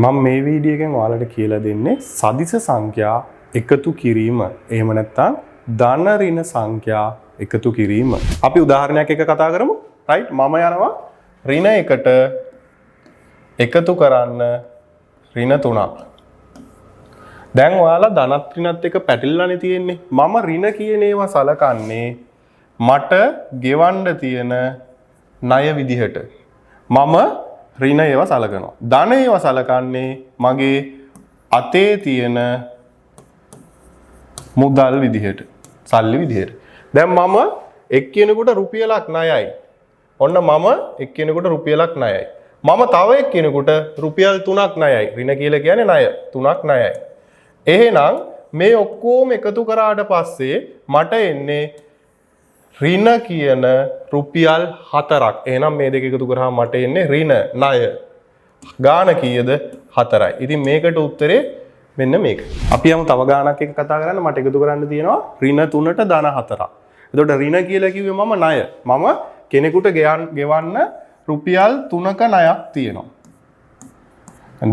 මම මේ වීඩියෝ එකෙන් ඔයාලට කියලා දෙන්නේ සදිස සංඛ්‍යා එකතු කිරීම. එහෙම නැත්නම් ධන ඍණ සංඛ්‍යා එකතු කිරීම. අපි උදාහරණයක් එක කතා කරමු. රයිට්? මම යනවා ඍණ එකට එකතු කරන්න ඍණ 3ක්. දැන් ඔයාලා ධනත් ඍණත් එක පැටලලානේ තියෙන්නේ. මම ඍණ කියන ඒවා සලකන්නේ මට ගෙවන්න තියෙන ණය විදිහට. මම ඍණ ඒවා සලකනවා. ධන ඒවා සලකන්නේ මගේ අතේ තියෙන මුදල් විදිහට. සල්ලි විදිහට. දැන් මම එක්කෙනෙකුට රුපියලක් ණයයි. ඔන්න මම එක්කෙනෙකුට රුපියලක් ණයයි. මම තව එක්කෙනෙකුට රුපියල් 3ක් ණයයි. ඍණ කියලා කියන්නේ ණය. 3ක් ණයයි. එහෙනම් මේ ඔක්කොම එකතු කරාට පස්සේ මට එන්නේ ඍණ කියන රුපියල් 4ක්. එහෙනම් මේ දෙක එකතු කරාම මට එන්නේ ඍණ ණය. ගාණ කීයද? 4යි. ඉතින් මේකට උත්තරේ මෙන්න මේක. අපි යමු තව ගාණක් එක කතා කරන්න. මට එකතු කරන්න තියෙනවා ඍණ 3ට ධන 4ක්. එතකොට ඍණ කියලා කිව්වේ මම ණය. මම කෙනෙකුට ගෙවන්න රුපියල් 3ක ණයක් තියෙනවා.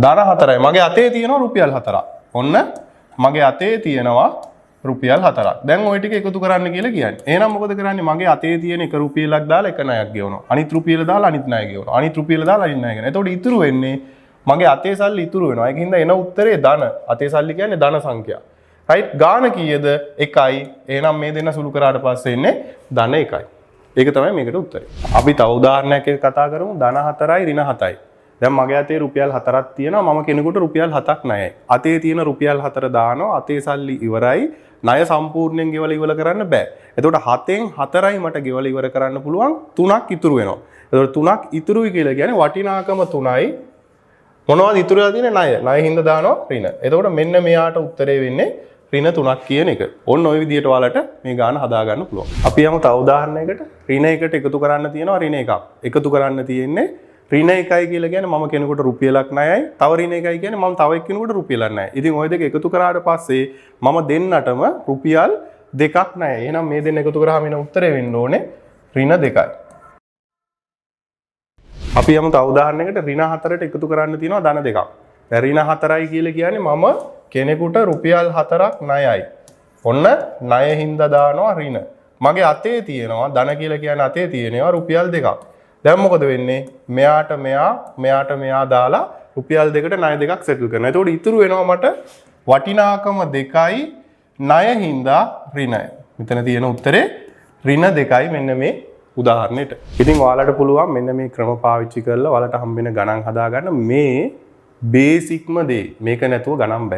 ධන 4යි. මගේ අතේ තියෙනවා රුපියල් 4ක්. ඔන්න මගේ අතේ තියෙනවා රුපියල් 4ක්. දැන් ওই ටික එකතු කරන්න කියලා කියන්නේ. එහෙනම් මොකද කරන්නේ? මගේ අතේ තියෙන එක රුපියලක් දාලා එක ණයක් ගෙවනවා. අනිත් රුපියල දාලා අනිත් ණය ගෙවනවා. අනිත් රුපියල දාලා අනිත් ණය ගෙවනවා. එතකොට ඉතුරු වෙන්නේ මගේ අතේ සල්ලි ඉතුරු වෙනවා. ඒකින්ද එන උත්තරේ ධන. අතේ සල්ලි කියන්නේ ධන සංඛ්‍යා. රයිට්? ගාණ කීයද? 1යි. එහෙනම් මේ දෙන්න සුළු කරාට පස්සේ එන්නේ ධන 1යි. ඒක තමයි මේකට උත්තරේ. අපි තව උදාහරණයක් එක කතා කරමු. ධන 4යි ඍණ 7යි. දැන් මගේ අතේ රුපියල් 4ක් තියෙනවා. මම කෙනෙකුට රුපියල් 7ක් ණයයි. අතේ තියෙන රුපියල් 4 දානවා. අතේ සල්ලි ඉවරයි. ණය සම්පූර්ණයෙන් ගෙවලා ඉවර කරන්න බෑ. එතකොට 7න් 4යි මට ගෙවලා ඉවර කරන්න පුළුවන්. 3ක් ඉතුරු වෙනවා. එතකොට 3ක් ඉතුරුයි කියලා කියන්නේ වටිනාකම 3යි. මොනවද ඉතුරු වෙලා තියෙන්නේ? ණය. ණය හින්දා දානවා ඍණ. එතකොට මෙන්න මෙයාට උත්තරේ වෙන්නේ ඍණ 3ක් කියන එක. ඔන්න ওই විදිහට ඔයාලට මේ ගාන හදා ගන්න පුළුවන්. අපි යමු තව උදාහරණයකට. ඍණ එකට එකතු කරන්න තියෙනවා ඍණ එකක්. එකතු කරන්න තියෙන්නේ ඍණ 1යි කියලා කියන්නේ මම කෙනෙකුට රුපියලක් ණයයි. තව ඍණ 1යි කියන්නේ මම තව එක්කෙනෙකුට රුපියලක් ණයයි. ඉතින් ওই දෙක එකතු කරාට පස්සේ මම දෙන්නටම රුපියල් 2ක් ණයයි. එහෙනම් මේ දෙන්න එකතු කරාම එන උත්තරේ වෙන්න ඕනේ ඍණ 2යි. අපි යමු තව උදාහරණයකට ඍණ 4ට එකතු කරන්න තියෙනවා ධන 2ක්. දැන් ඍණ 4යි කියලා කියන්නේ මම කෙනෙකුට රුපියල් 4ක් ණයයි. ඔන්න ණය හින්දා දානවා ඍණ. මගේ අතේ තියෙනවා ධන කියලා කියන්නේ අතේ තියෙනවා රුපියල් 2ක්. දැන් මොකද වෙන්නේ? මෙයාට මෙයා දාලා රුපියල් 2කට ණය 2ක් සෙටල් කරනවා. එතකොට ඉතුරු වෙනවා මට වටිනාකම 2යි ණය හින්දා ඍණය. මෙතන තියෙන උත්තරේ ඍණ 2යි මෙන්න මේ උදාහරණෙට. ඉතින් ඔයාලට පුළුවන් මෙන්න මේ ක්‍රම පාවිච්චි කරලා ඔයාලට හම්බෙන ගණන් හදාගන්න. මේ බේසික්ම දේ. මේක නැතුව ගණන් බෑ.